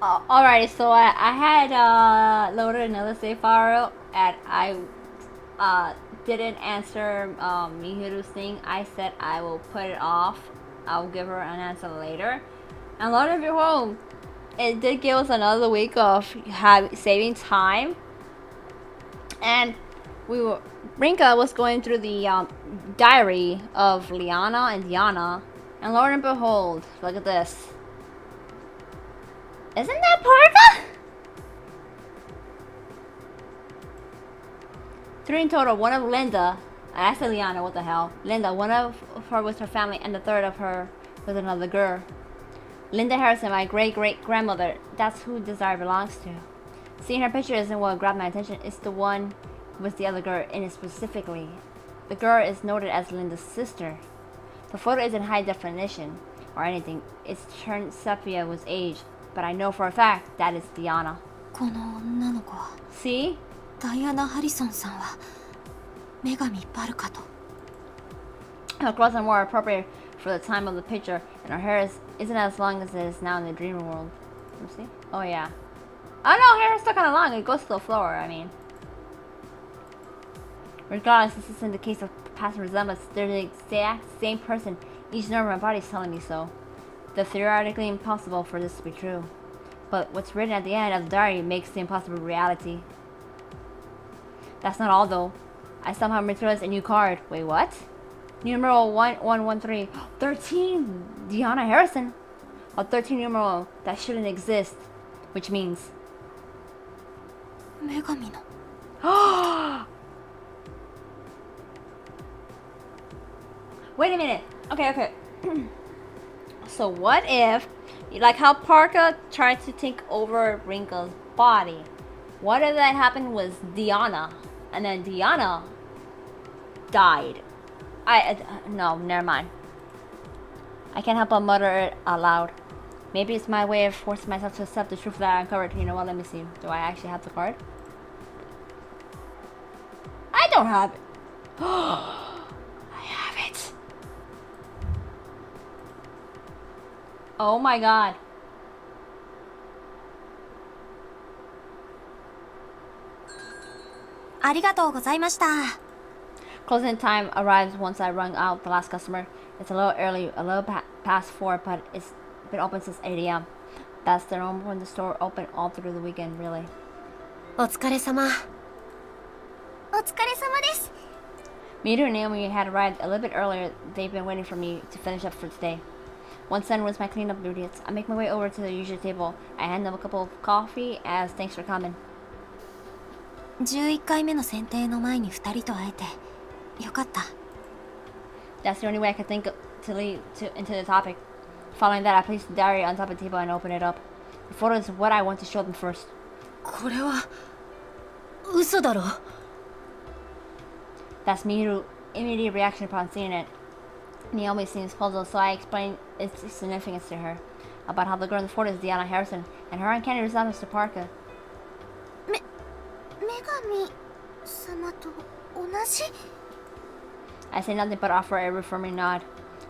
Alright, so I had loaded another save file and I didn't answer Miharu's thing. I said I will put it off. I'll give her an answer later. And lo and behold, it did give us another week of saving time. And Rinka was going through the diary of Liana and Diana. And lo and behold, look at this. Isn't that Parca? 3 in total. One of Linda. I said Liana, what the hell? Linda, one of her with her family, and the third of her with another girl. Linda Harrison, my great-great-grandmother. That's who Desire belongs to. Seeing her picture isn't what grabbed my attention. It's the one with the other girl in it specifically. The girl is noted as Linda's sister. The photo isn't high definition or anything. It's turned sepia with age. But I know for a fact that it's Diana. See? Diana Harrison-san wa Megami Parca to. Her clothes are more appropriate for the time of the picture, and her hair isn't as long as it is now in the dream world. Let me see. Oh yeah. Oh no, hair is still kind of long. It goes to the floor. I mean, regardless, this isn't the case of past resemblance. They're the exact same person. Each nerve in my body is telling me so. It's theoretically impossible for this to be true. But what's written at the end of the diary makes the impossible reality. That's not all though. I somehow materialized a new card. Wait, what? Numeral 1113. 13! Diana Harrison! A 13 numeral that shouldn't exist. Which means... Megami no. Wait a minute. Okay. So what if, like how Parca tried to take over Rinka's body, what if that happened was Diana, and then Diana died? No, never mind. I can't help but mutter it aloud. Maybe it's my way of forcing myself to accept the truth that I uncovered. You know what, let me see. Do I actually have the card? I don't have it. I have it. Oh my god. Arigatou gozaimashita. Closing time arrives once I rung out the last customer. It's a little early, a little past 4, but it's been open since 8 a.m. That's the norm when the store open all through the weekend, really. お疲れ様。お疲れ様です。Miharu and Naomi had arrived a little bit earlier. They've been waiting for me to finish up for today. Once done with my cleanup duties, I make my way over to the usual table. I hand them a cup of coffee as thanks for coming. 11回目の選定の前に2人と会えてよかった。 That's the only way I could think to lead into the topic. Following that, I placed the diary on top of the table and opened it up. The photo is what I want to show them first. これは嘘だろ。 That's Miharu's immediate reaction upon seeing it. Naomi seems puzzled, so I explain its significance to her. About how the girl in the photo is Diana Harrison, and her uncanny resemblance to Parca. 女神様と同じ? I say nothing but offer a affirming nod.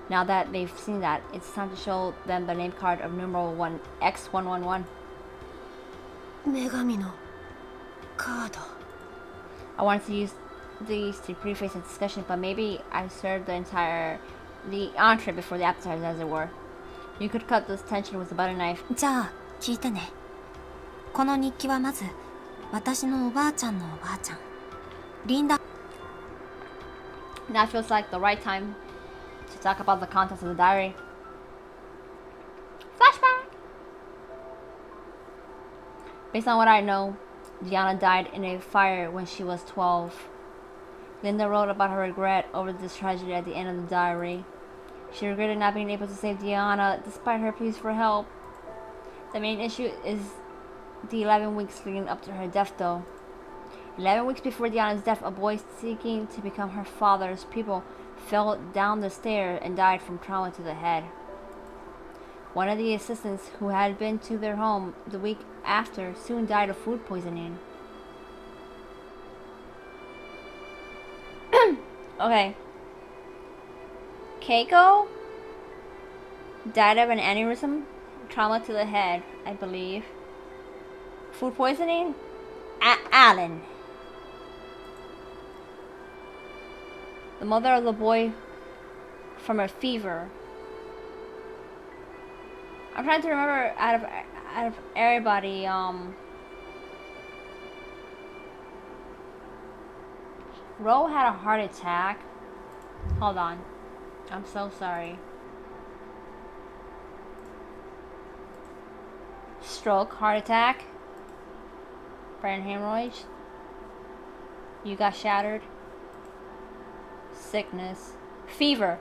Now that they've seen that, it's time to show them the name card of numeral 1X111. 女神のカード。 I wanted to use these to preface the discussion, but maybe I served the entree before the appetizer, as it were. You could cut this tension with a butter knife. じゃあ聞いてね。この日記はまず私のおばあちゃんのおばあちゃんリンダ。 Now feels like the right time to talk about the contents of the diary. Flashback! Based on what I know, Diana died in a fire when she was 12. Linda wrote about her regret over this tragedy at the end of the diary. She regretted not being able to save Diana despite her pleas for help. The main issue is the 11 weeks leading up to her death, though. 11 weeks before Diana's death, a boy seeking to become her father's pupil fell down the stair and died from trauma to the head. One of the assistants who had been to their home the week after soon died of food poisoning. Okay. Keiko died of an aneurysm, trauma to the head, I believe. Food poisoning? Alan. The mother of the boy from a fever. I'm trying to remember out of everybody, Ro had a heart attack. Hold on. I'm so sorry. Stroke, heart attack, brain hemorrhage. You got shattered. Sickness. Fever.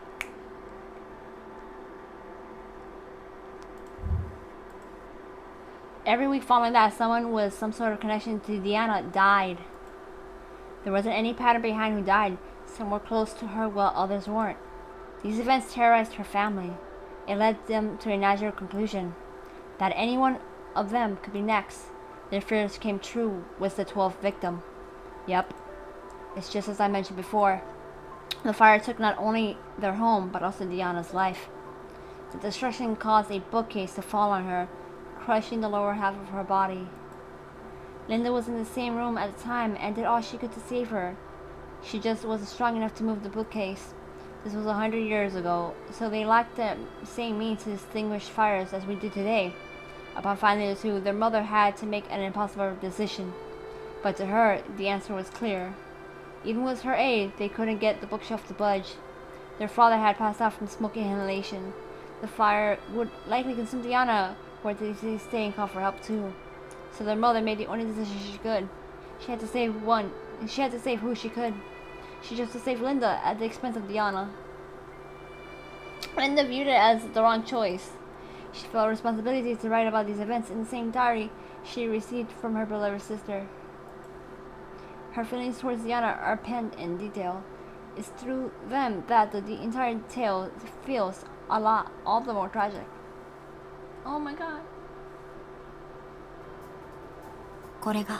Every week following that, someone with some sort of connection to Diana died. There wasn't any pattern behind who died. Some were close to her while others weren't. These events terrorized her family. It led them to a natural conclusion that any one of them could be next. Their fears came true with the 12th victim. Yep. It's just as I mentioned before. The fire took not only their home, but also Diana's life. The destruction caused a bookcase to fall on her, crushing the lower half of her body. Linda was in the same room at the time and did all she could to save her. She just wasn't strong enough to move the bookcase. This was 100 years ago, so they lacked the same means to extinguish fires as we do today. Upon finding the two, their mother had to make an impossible decision. But to her, the answer was clear. Even with her aid, they couldn't get the bookshelf to budge. Their father had passed out from smoke inhalation. The fire would likely consume Diana, where they stay and call for help too. So their mother made the only decision she could. She had to save one, and she had to save who she could. She chose to save Linda at the expense of Diana. Linda viewed it as the wrong choice. She felt responsibility to write about these events in the same diary she received from her beloved sister. Her feelings towards Diana are penned in detail. It's through them that the entire tale feels all the more tragic. Oh my god. これが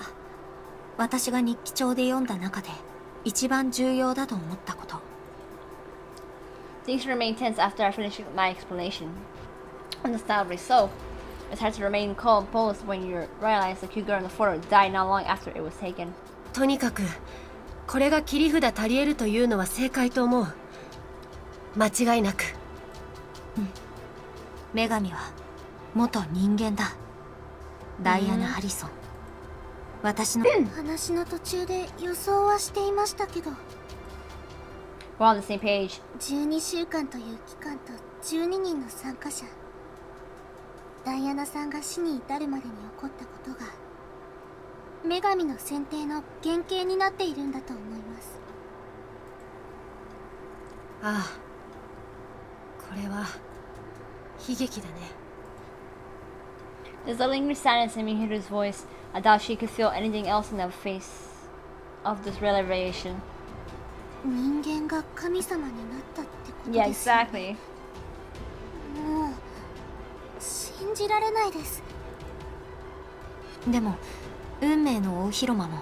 私が日記帳で読んだ中で一番重要だと思ったこと。Things remain tense after I finish my explanation. Understandably so. It's hard to remain composed when you realize the cute girl in the photo died not long after it was taken. とにかくこれが切り札足りえるというのは正解と思う。間違いなく。女神は元人間だ。ダイアナ・ハリソン。私の話の途中で予想はしていましたけど、 We're on the same page. 12週間という期間と12人の参加者、ダイアナさんが死に至るまでに起こったことが女神の選定の原型になっているんだと思います。ああ、これは悲劇だね。There's a lingering sadness in Miharu's voice. I doubt she could feel anything else in the face of this revelation. 人間が神様になったってこと Yeah, ですよね。 exactly. もう信じられないです。でも運命の大広間も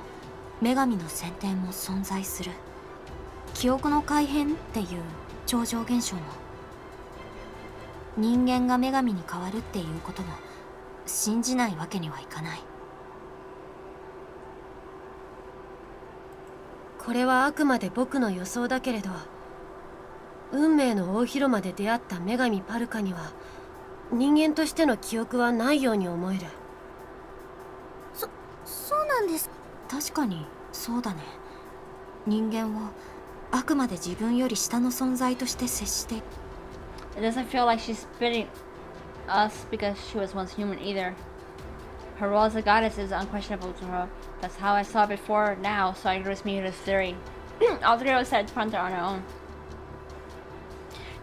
女神の選定も存在する。記憶の改変っていう超常現象も、人間が女神に変わるっていうことも信じないわけにはいかない。これはあくまで僕の予想だけれど、運命の大広間で出会った女神パルカには人間としての記憶はないように思える。そうなんです。確かにそうだね。人間はあくまで自分より下の存在として接して。 It doesn't feel like she's spitting us because she was once human either. Her role as a goddess is unquestionable to her. That's how I saw it before now, so I agree with Miharu's theory. All three of us had to confront her on our own.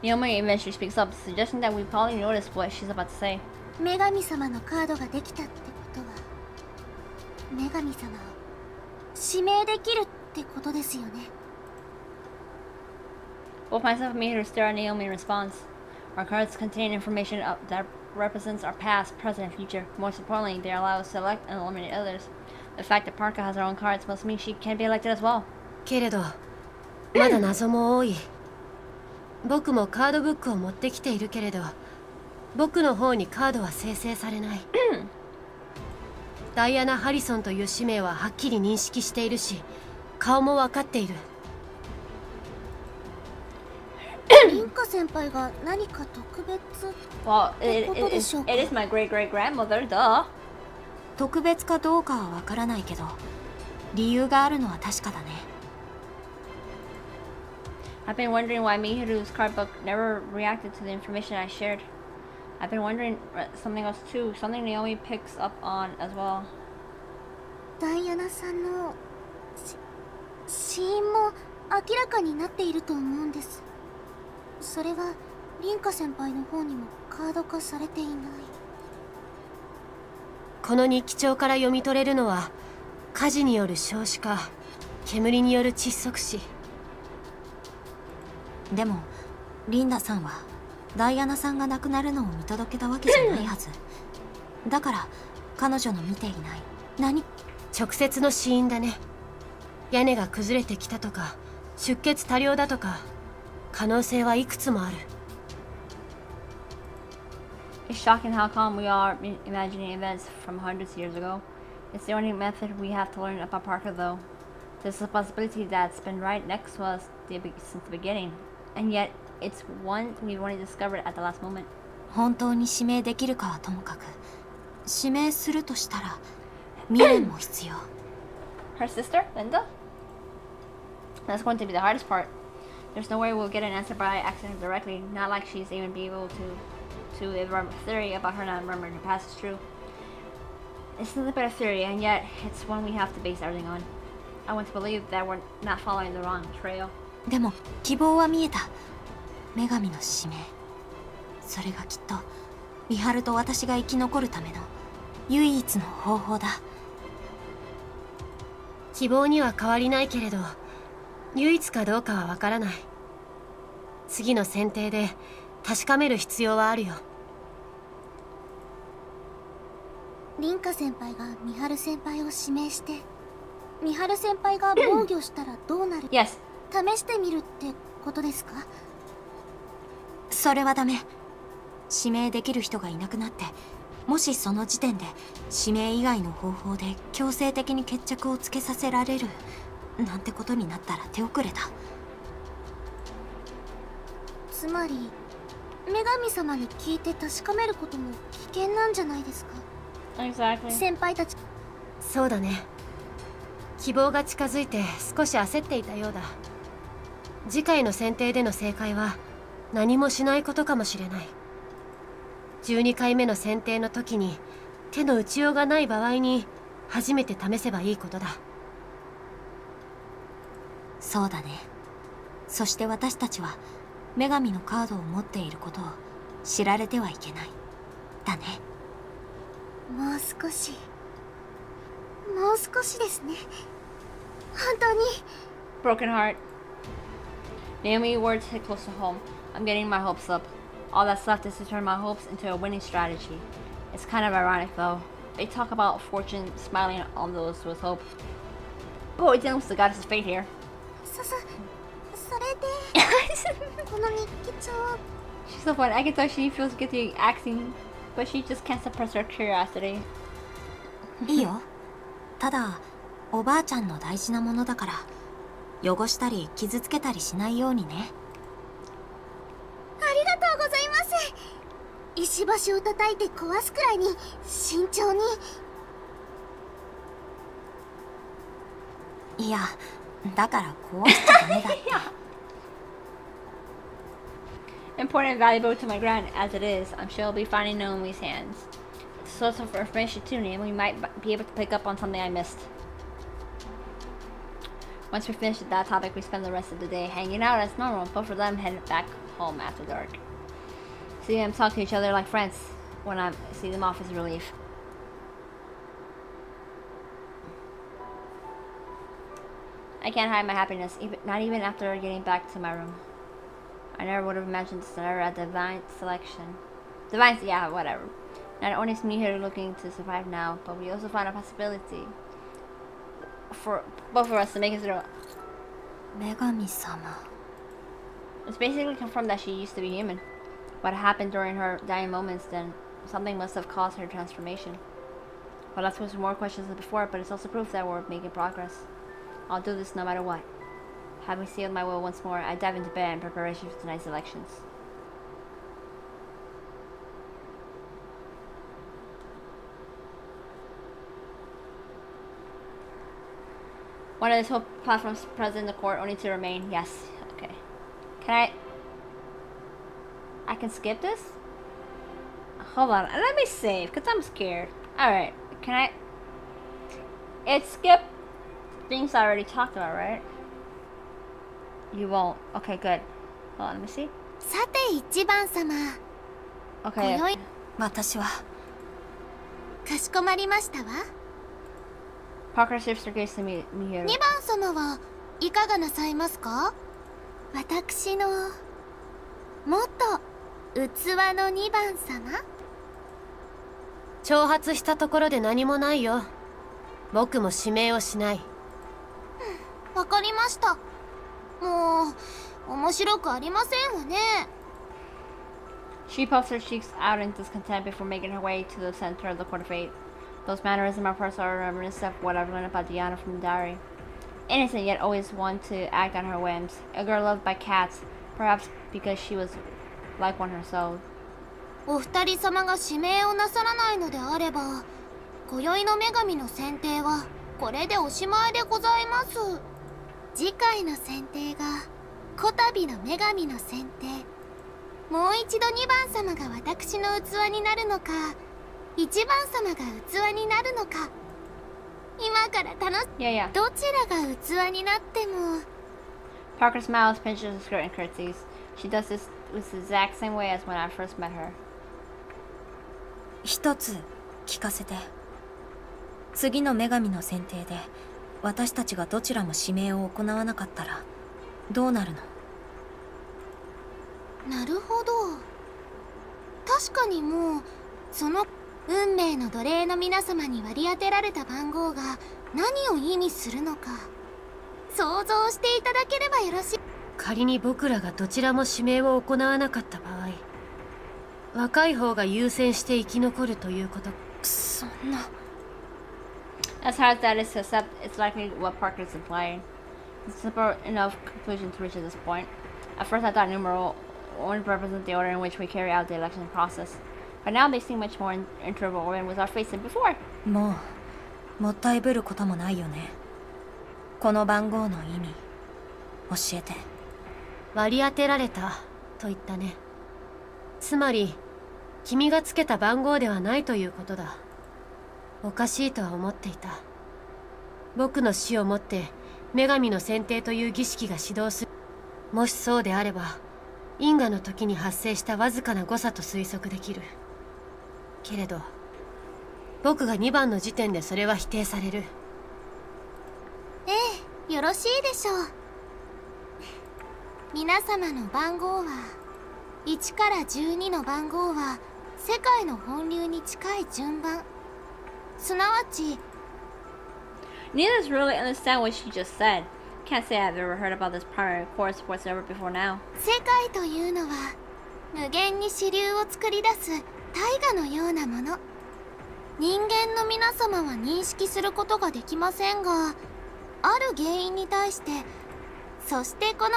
Naomi eventually speaks up, suggesting that we probably notice what she's about to say. 女神様のカードができたってことは、女神様を指名できるってことですよね。Both myself and Miharu stare at Naomi in response. Our cards contain information that represents our past, present, and future. Most importantly, they allow us to elect and eliminate others. The fact that Parca has her own cards must mean she can be elected as well. けれどまだ謎も多い。僕もカードブックを持ってきているけれど、僕の方にカードは生成されない。ダイアナ・ハリソンという氏名ははっきり認識しているし、顔も分かっている。リンカ先輩が何か特別 Well, ってことでしょうか。 it is my great great grandmother, duh. 特別かどうかはわからないけど、理由があるのは確かだね。I've been wondering why Miharu's card book never reacted to the information I shared. I've been wondering something else too, something Naomi picks up on as well. ダイアナさんの死因も明らかになっていると思うんです。それはリンカ先輩の方にもカード化されていない。この日記帳から読み取れるのは、火事による焼死か煙による窒息死。でもリンダさんはダイアナさんが亡くなるのを見届けたわけじゃないはず。だから彼女の見ていない直接の死因だね。屋根が崩れてきたとか出血多量だとか、可能性はいくつもある。 It's shocking how calm we are imagining events from hundreds of years ago. It's the only method we have to learn about Parca, though. There's a possibility that's been right next to us since the beginning, and yet it's one we've only discovered at the last moment. 本当に指名できるかはともかく、指名するとしたら未練も必要。 Her sister, Linda? That's going to be the hardest part. There's no way we'll get an answer by accident directly, not like she's even be able to if our theory about her not remembering her past is true. It's not a better theory, and yet it's one we have to base everything on. I want to believe that we're not following the wrong trail. でも希望は見えた。女神の指名。それがきっとミハルと私が生き残るための唯一の方法だ。希望には変わりないけれど、唯一かどうかはわからない。次の選定で確かめる必要はあるよ。リンカ先輩がミハル先輩を指名して、ミハル先輩が防御したらどうなる？ Yes. 試してみるってことですか？それはダメ。指名できる人がいなくなって、もしその時点で指名以外の方法で強制的に決着をつけさせられるなんてことになったら手遅れだ。つまり女神様に聞いて確かめることも危険なんじゃないですか？ Exactly. 先輩たち。そうだね。希望が近づいて少し焦っていたようだ。次回の選定での正解は何もしないことかもしれない。12回目の選定の時に手の打ちようがない場合に初めて試せばいいことだ。そうだね。そして私たちは女神のカードを持っていることを知られてはいけない。だね。もう少しですね。本当に。 Broken heart. Naomi words hit close to home. I'm getting my hopes up. All that's left is to turn my hopes into a winning strategy. It's kind of ironic though. They talk about fortune smiling on those with hope. But we're dealing with the goddess's fate here. それでこの日記帳。 She's so funny. I can tell she feels guilty acting, but she just can't suppress her curiosity. いいよ。ただおばあちゃんの大事なものだから汚したり傷つけたりしないようにね。ありがとうございます。石橋を叩いて壊すくらいに慎重に。いや、だから壊しちゃダメだって。Important and valuable to my grand as it is, I'm sure it'll be finding Naomi's hands. It's a source of information too, Naomi might be able to pick up on something I missed. Once we're finished with that topic, we spend the rest of the day hanging out as normal. Both of them head back home after dark. See them talk to each other like friends when I see them off as a relief. I can't hide my happiness, not even after getting back to my room. I never would have imagined the scenario at Divine Selection. Yeah, whatever. Not only is Miharu looking to survive now, but we also find a possibility for both of us to make it through. 女神様。 It's basically confirmed that she used to be human. What happened during her dying moments, then something must have caused her transformation. Well, let's pose more questions than before, but it's also proof that we're making progress. I'll do this no matter what. Having sealed my will once more, I dive into bed in preparation for tonight's elections. One of the whole platforms present in the court only to remain. Yes. Okay. Can I can skip this? Hold on. Let me save, because I'm scared. Alright. Can I... It skipped things I already talked about, right? You won't. Okay, good. Hold on, let me see. さて一番様、 Okay. 今宵私はかしこまりましたわ。 Parca shifts her gaze to Miharu. 2番様はいかがなさいますか？私のもっと器の2番様。挑発したところで何もないよ。僕も指名をしない。わかりました。もう面白くありませんわね。 She puffs her cheeks out in discontent before making her way to the center of the court of fate. Those mannerisms are personal reminiscent of what I've learned about Diana from the diary. Innocent yet always one to act on her whims. A girl loved by cats, perhaps because she was like one herself. お二人様が指名をなさらないのであれば、今宵の女神の選定はこれでおしまいでございます。次回の選定がこたびの女神の選定。もう一度2番様が私の器になるのか、1番様が器になるのか。今から楽し Yeah. どちらが器になっても。 Parker smiles, pinches her skirt, and curtsies. She does this with the exact same way as when I first met her. 一つ聞かせて。次の女神の選定で私たちがどちらも指名を行わなかったらどうなるの？なるほど。確かにもうその運命の奴隷の皆様に割り当てられた番号が何を意味するのか想像していただければよろしい。仮に僕らがどちらも指名を行わなかった場合、若い方が優先して生き残るということ。そんな。 As hard as that is to accept, it's likely what Parker is implying. It's a simple enough conclusion to reach at this point. At first I thought numeral only represent the order in which we carry out the election process. But now they seem much more interwoven with our fates than before. もったいぶることもないよね。この番号の意味教えて。割り当てられたと言ったね。つまり君がつけた番号ではないということだ。おかしいとは思っていた。僕の死をもって女神の選定という儀式が始動する。もしそうであれば因果の時に発生したわずかな誤差と推測できる。けれど僕が2番の時点でそれは否定される。ええ、よろしいでしょう。皆様の番号は1から12の番号は世界の本流に近い順番。すなわち Neither does really understand what she just said. Can't say I've ever heard about this primary course whatsoever before now. 世界というのは無限に支流を作り出す大河のようなもの。人間の皆様は認識することができませんが、ある原因に対して、そしてこの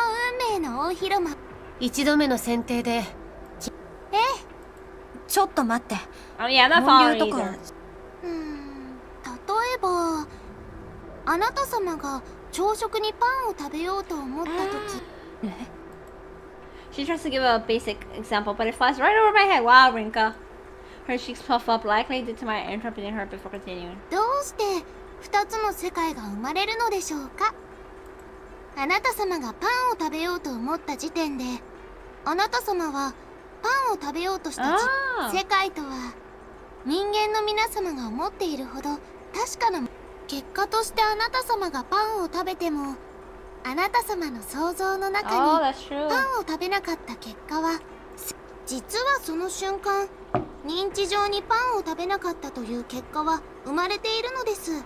運命の大広間。一度目の選定で。ええ、ちょっと待って。 Oh yeah, I'm not 本 following 流とか either. 例えばあなた様が朝食にパンを食べようと思った時。She tries to give a basic example, but it flies right over my head. Wow, Rinka. Her cheeks puff up, likely due to my interrupting her before continuing. どうして2つの世界が生まれるのでしょうか。あなた様がパンを食べようと思った時点で、あなた様はパンを食べようとした世界とは人間の皆様が思っているほど確かな結果として、あなた様がパンを食べてもあなた様の想像の中に Oh, that's true. パンを食べなかった結果は、実はその瞬間認知上にパンを食べなかったという結果は生まれているのです。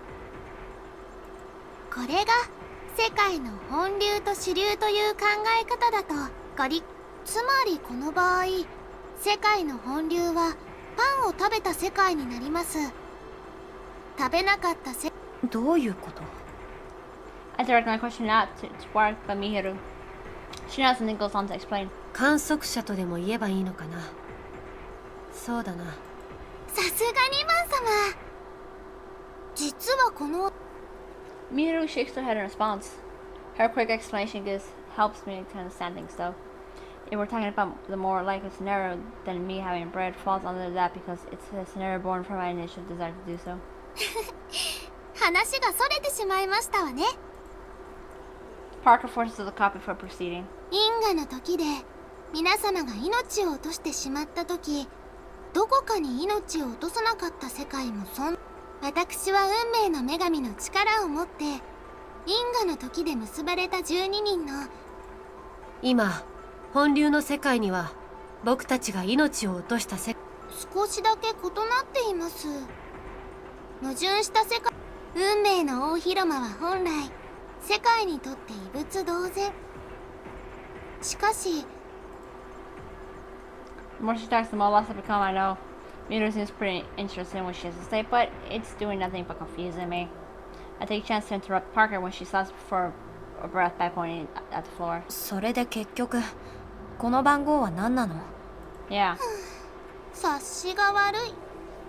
これが世界の本流と支流という考え方だとつまりこの場合、世界の本流はパンを食べた世界になります。食べなかったせどういうこと？ I direct my question not to Park but Miharu. She nods and then goes on to explain. 観測者とでも言えばいいのかな。そうだな。さすが2番様。実はこの Miharu shakes her head in response. Her quick explanation helps me to understand things though. If we're talking about the more likely scenario, then me having bread falls under that because it's a scenario born from my initial desire to do so. 話がそれてしまいましたわね。 Parker forces the copy for proceeding. 因果の時で皆様が命を落としてしまった時、どこかに命を落とさなかった世界も私は運命の女神の力を持って因果の時で結ばれた12人の今本流の世界には僕たちが命を落とした少しだけ異なっています。矛盾した世界、運命の大広間は本来世界にとって異物同然。しかし The more she talks, the more lost I become, I know. Miharu seems pretty interested in what she has to say, but it's doing nothing but confusing me. I take a chance to interrupt Parker when she stops for a breath by pointing at the floor. それで結局この番号は何なの？ Yeah. 察しが悪い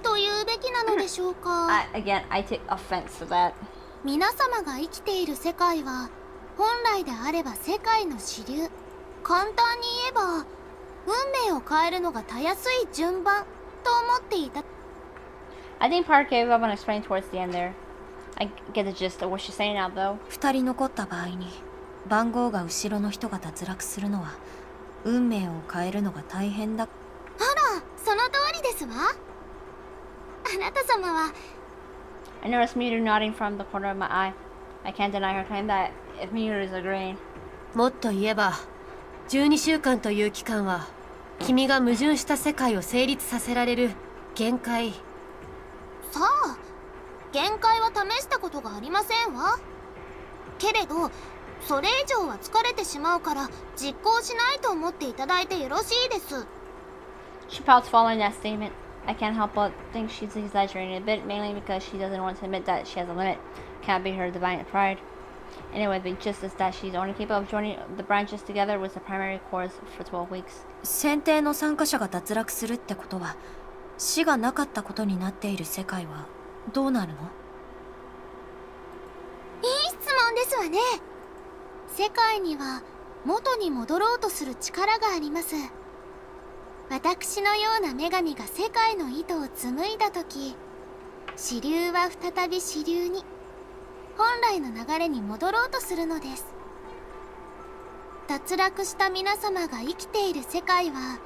と言うべきなのでしょうか。Again, I take offense to that. 皆様が生きている世界は本来であれば世界の支流。簡単に言えば運命を変えるのがたやすい順番と思っていた。 I think Parker gave up on explaining towards the end there. I get the gist of what she's saying now, though. 2人残った場合に番号が後ろの人が脱落するのは運命を変えるのが大変だ。あら、その通りですわ。あなた様は I noticed Miharu nodding from the corner of my eye. I can't deny her claim that if Miharu is agreeing. もっと言えば12週間という期間は君が矛盾した世界を成立させられる限界。さあ、限界は試したことがありませんわ。けれどそれ以上は疲れてしまうから実行しないと思っていただいてよろしいです。 She pouts following that statement. I can't help but think she's exaggerating a bit, mainly because she doesn't want to admit that she has a limit. Can't be her divine pride. Anyway, the gist is that she's only capable of joining the branches together with the primary course for 12 weeks. 選定の参加者が脱落するってことは死がなかったことになっている世界はどうなるの？いい質問ですわね。世界には元に戻ろうとする力があります。私のような女神が世界の糸を紡いだ時、支流は再び支流に本来の流れに戻ろうとするのです。脱落した皆様が生きている世界は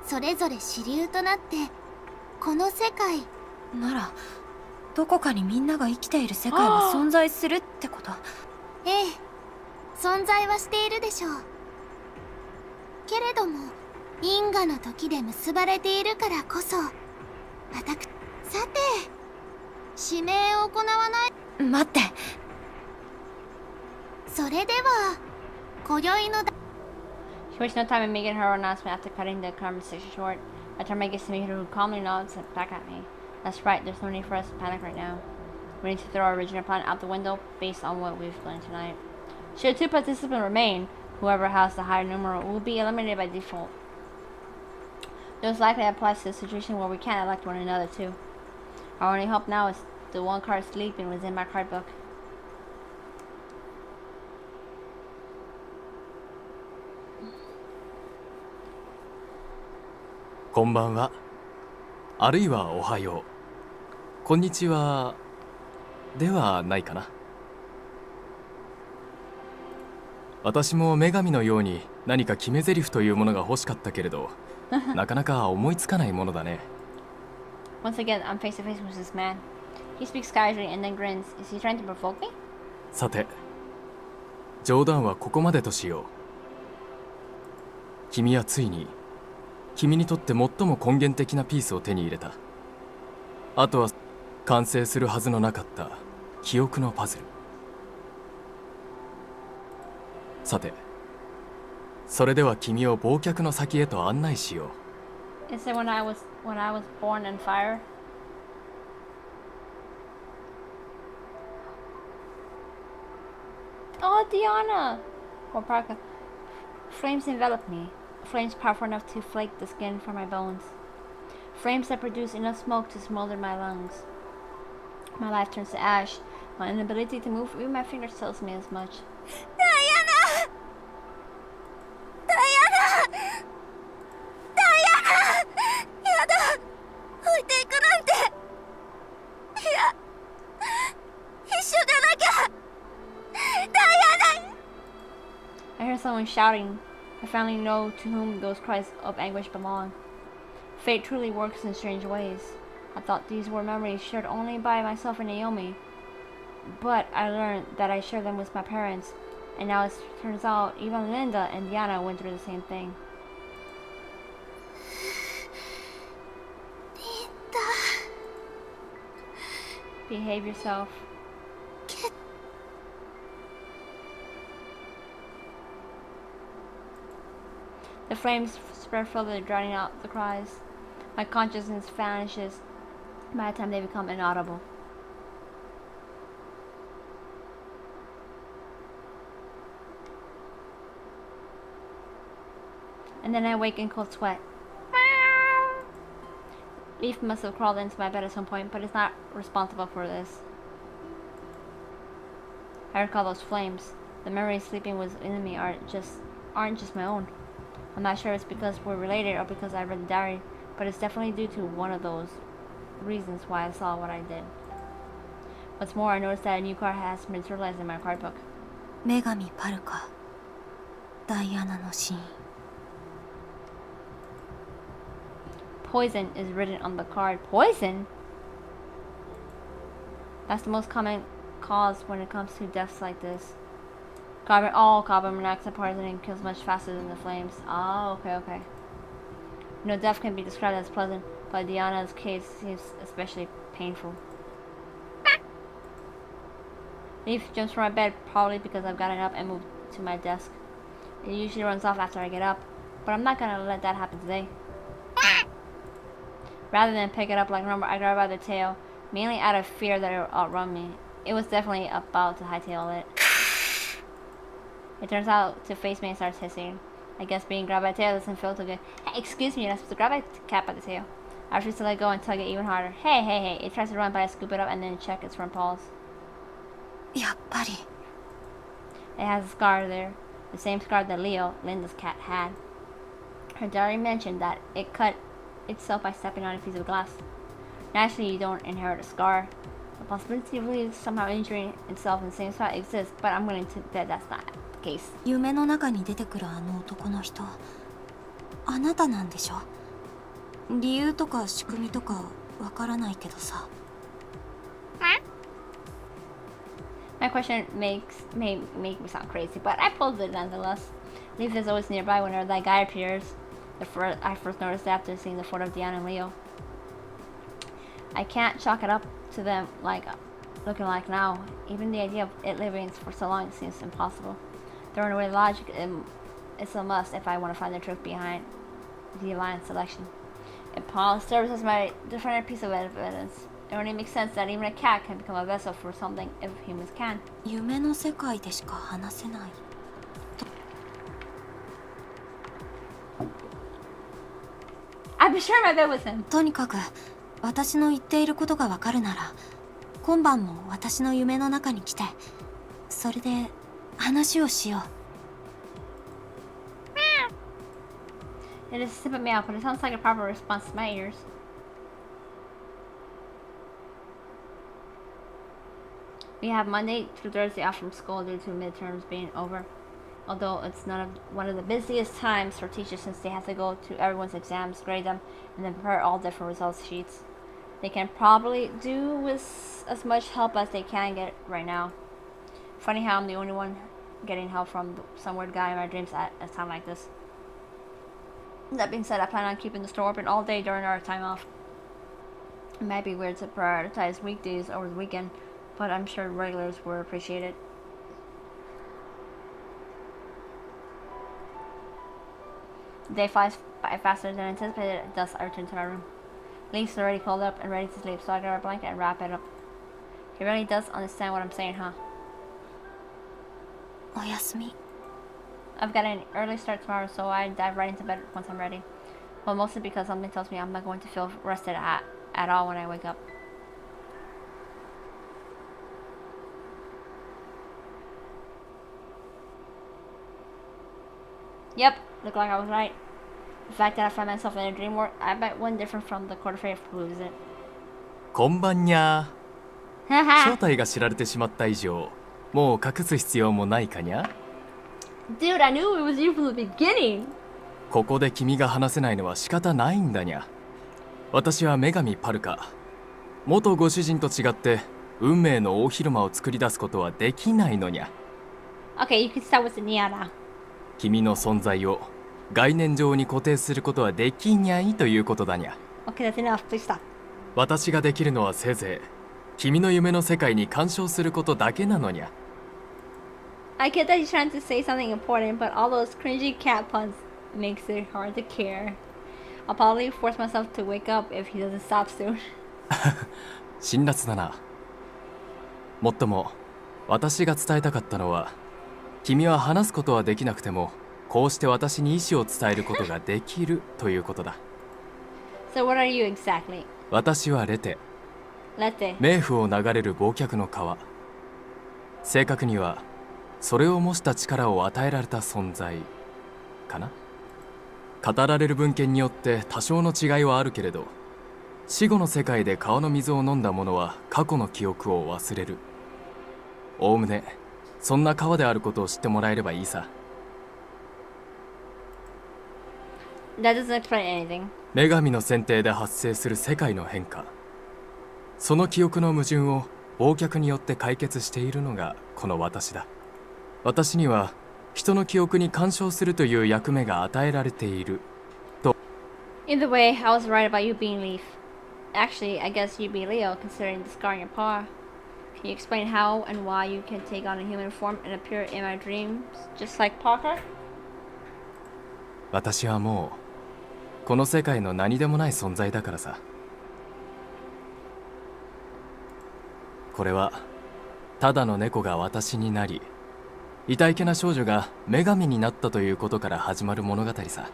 それぞれ支流となってこの世界ならどこかにみんなが生きている世界は存在するってこと？ええ、存在はしているでしょう。けれども因果の時で結ばれているからこそさて指名を行わない待って。それでは今宵の She wastes no time in making her announcement after cutting the conversation short. I turn my gaze to Miharu, who calmly nods back at me. That's right, there's no need for us to panic right now. We need to throw our original plan out the window based on what we've learned tonight. Should two participants remain, whoever has the higher numeral will be eliminated by default. This likely applies to the situation where we can't elect one another too. Our only hope now is the one card sleeping within my card book. こんばんは、あるいはおはよう、こんにちはではないかな。私も女神のように何か決め台詞というものが欲しかったけれどなかなか思いつかないものだね。 Once again, I'm face to face with this man. He speaks casually and then grins. Is he trying to provoke me? さて、冗談はここまでとしよう。君はついに君にとって最も根源的なピースを手に入れた。あとは完成するはずのなかった記憶のパズル。さて、それでは君を忘却の先へと案内しよう。Is it when I was born in fire? Oh, Diana! Or Parca. Flames envelop me. Flames powerful enough to flake the skin from my bones. Flames that produce enough smoke to smolder my lungs. My life turns to ash. My inability to move even my fingers tells me as much. Diana! Diana! Diana! やだ！置いていくなんて！いや、一緒じゃなきゃ！Diana! I hear someone shouting. I finally know to whom those cries of anguish belong. Fate truly works in strange ways. I thought these were memories shared only by myself and Naomi. But I learned that I shared them with my parents, and now it turns out even Linda and Diana went through the same thing. Linda. Behave yourself. The flames spread further, drowning out the cries. My consciousness vanishes by the time they become inaudible. And then I wake in cold sweat. Leaf must have crawled into my bed at some point, but it's not responsible for this. I recall those flames. The memories sleeping within me aren't just my own. I'm not sure it's because we're related or because I read the diary, but it's definitely due to one of those reasons why I saw what I did. What's more, I noticed that a new card has materialized in my card book. 女神パルカ、ダイアナの死因。 Poison is written on the card. Poison? That's the most common cause when it comes to deaths like this. Carbon monoxide poisoning kills much faster than the flames. Oh, okay. No death can be described as pleasant, but Diana's case seems especially painful. Leaf jumps from my bed, probably because I've gotten up and moved to my desk. It usually runs off after I get up, but I'm not gonna let that happen today. Rather than pick it up like normal, I grab it by the tail, mainly out of fear that it will outrun me. It was definitely about to hightail it. It turns out to face me and starts hissing. I guess being grabbed by the tail doesn't feel too good. Hey, excuse me, you're not supposed to grab a cat by the tail. I refuse to let go and tug it even harder. Hey. It tries to run, but I scoop it up and then check its front paws. やっぱり。 It has a scar there. The same scar that Leo, Linda's cat, had. Her diary mentioned that it cut itself by stepping on a piece of glass. Naturally, you don't inherit a scar. The possibility of Leo somehow injuring itself in the same spot exists, but I'm willing to bet that's not the case. 夢の中に出てくるあの男の人、あなたなんでしょ？理由とか仕組みとかわからないけどさ。My question may make me sound crazy, but I pulled it nonetheless. Leaf is always nearby whenever that guy appears. I first noticed it after seeing the photo of Diana and Leo. I can't chalk it up to them looking like now. Even the idea of it living for so long seems impossible. Throwing away logic, it's a must if I want to find the truth behind the alliance selection. It serves as my definitive piece of evidence. It only makes sense that even a cat can become a vessel for something if humans can. 夢の世界でしか話せない。 I'm sure my bed was him. とにかく私の言っていることがわかるなら、今晩も私の夢の中に来て、それで話をしよう。 It is a simple meow, but it sounds like a proper response to my ears. We have Monday through Thursday off from school due to midterms being over. Although it's one of the busiest times for teachers since they have to go to everyone's exams, grade them, and then prepare all different results sheets. They can probably do with as much help as they can get right now. Funny how I'm the only one getting help from some weird guy in my dreams at a time like this. That being said, I plan on keeping the store open all day during our time off. It might be weird to prioritize weekdays over the weekend, but I'm sure regulars will appreciate it. The day flies by faster than anticipated. Thus, I return to my room. Leaf's already curled up and ready to sleep, so I grab a blanket and wrap it up. He really does understand what I'm saying, huh? おやすみ。 I've got an early start tomorrow, so I dive right into bed once I'm ready. Well, mostly because something tells me I'm not going to feel rested at all when I wake up. Yep, looked like I was right. The fact that I find myself in a dream world, I bet one different from the quarter fairy who lives it. こんばんにゃー。正 Haha! 体が知られてしまった以上、もう隠す必要もないかにゃ。 Dude, I knew it was you from the beginning! ここで君が話せないのは仕方ないんだにゃ。私は女神パルカ。元ご主人と違って運命の大広間を作り出すことはできないのにゃ。 Okay, you can start with the Nia now. 君の存在を概念上に固定することはできにゃいということだにゃ。 Okay, that's enough. Please stop. 私ができるのはせいぜい君の夢の世界に干渉することだけなのにゃ。 I get that he's trying to say something important, but all those cringy cat puns makes it hard to care. I'll probably force myself to wake up if he doesn't stop soon. 辛辣だな。もっとも私が伝えたかったのは、君は話すことはできなくてもこうして私に意思を伝えることができるということだ。 So what are you exactly? 私はレテ、 Lete. 冥府を流れる忘却の川。正確にはそれを模した力を与えられた存在かな。語られる文献によって多少の違いはあるけれど、死後の世界で川の水を飲んだ者は過去の記憶を忘れる。おおむねそんな川であることを知ってもらえればいいさ。 That doesn't explain anything. 女神の選定で発生する世界の変化、その記憶の矛盾を忘却によって解決しているのがこの私だ。私には人の記憶に干渉するという役目が与えられていると。 Either way, I was right about you being Leaf. Actually, I guess you'd be Leo considering the scar on your paw. Can you explain how and why you can take on a human form and appear in my dreams, just like Parca? 私はもうこの世界の何でもない存在だからさ。これはただの猫が私になり、いたいけな少女が女神になったということから始まる物語さ。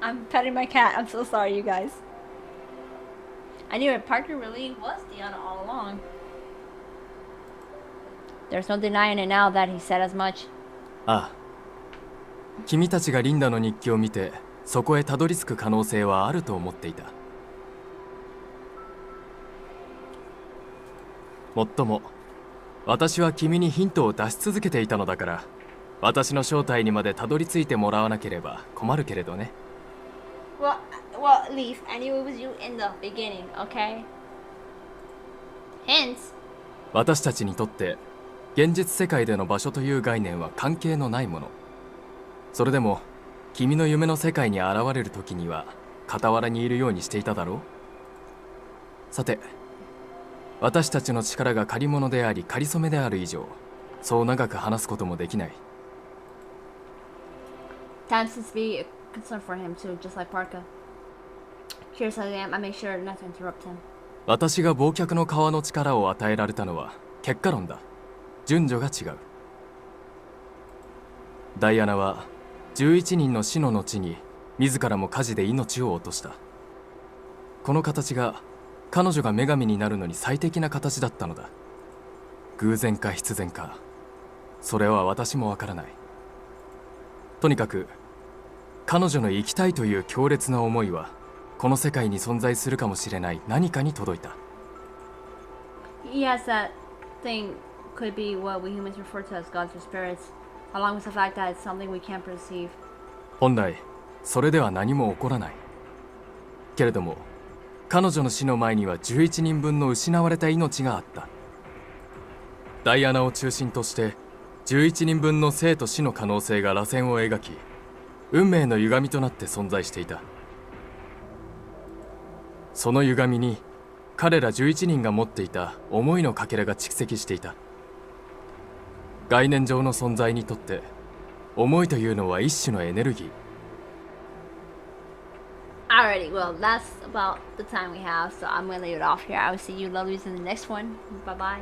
I'm petting my cat. I'm so sorry, you guys. I knew it. Parker really was Diana all along. There's no denying it now that he said as much. ああ、君たちがリンダの日記を見てそこへたどり着く可能性はあると思っていた。もっとも私は君にヒントを出し続けていたのだから、私の正体にまでたどり着いてもらわなければ困るけれどね。 Well, Leaf, I knew it was you in the beginning, okay? Hence, 私たちにとって現実世界での場所という概念は関係のないもの。それでも君の夢の世界に現れる時には傍らにいるようにしていただろう。さて、私たちの力が借り物であり借り初めである以上、そう長く話すこともできない。 time seems to be a concern for him too, just like Parca. Curious as I am, I make sure not to interrupt him. 私が忘却の川の力を与えられたのは結果論だ。順序が違う。ダイアナは11人の死の後に自らも火事で命を落とした。この形が彼女が女神になるのに最適な形だったのだ。偶然か必然か、それは私もわからない。とにかく彼女の生きたいという強烈な思いはこの世界に存在するかもしれない何かに届いた。 Yes, that thing could be what we humans refer to as gods or spirits, along with the fact that it's something we can't perceive. 本来それでは何も起こらない。けれども彼女の死の前には11人分の失われた命があった。ダイアナを中心として11人分の生と死の可能性が螺旋を描き、運命の歪みとなって存在していた。その歪みに彼ら11人が持っていた思いのかけらが蓄積していた。概念上の存在にとって思いというのは一種のエネルギー。 Alrighty, well, that's about the time we have, so I'm gonna leave it off here. I will see you lovelies in the next one. Bye bye.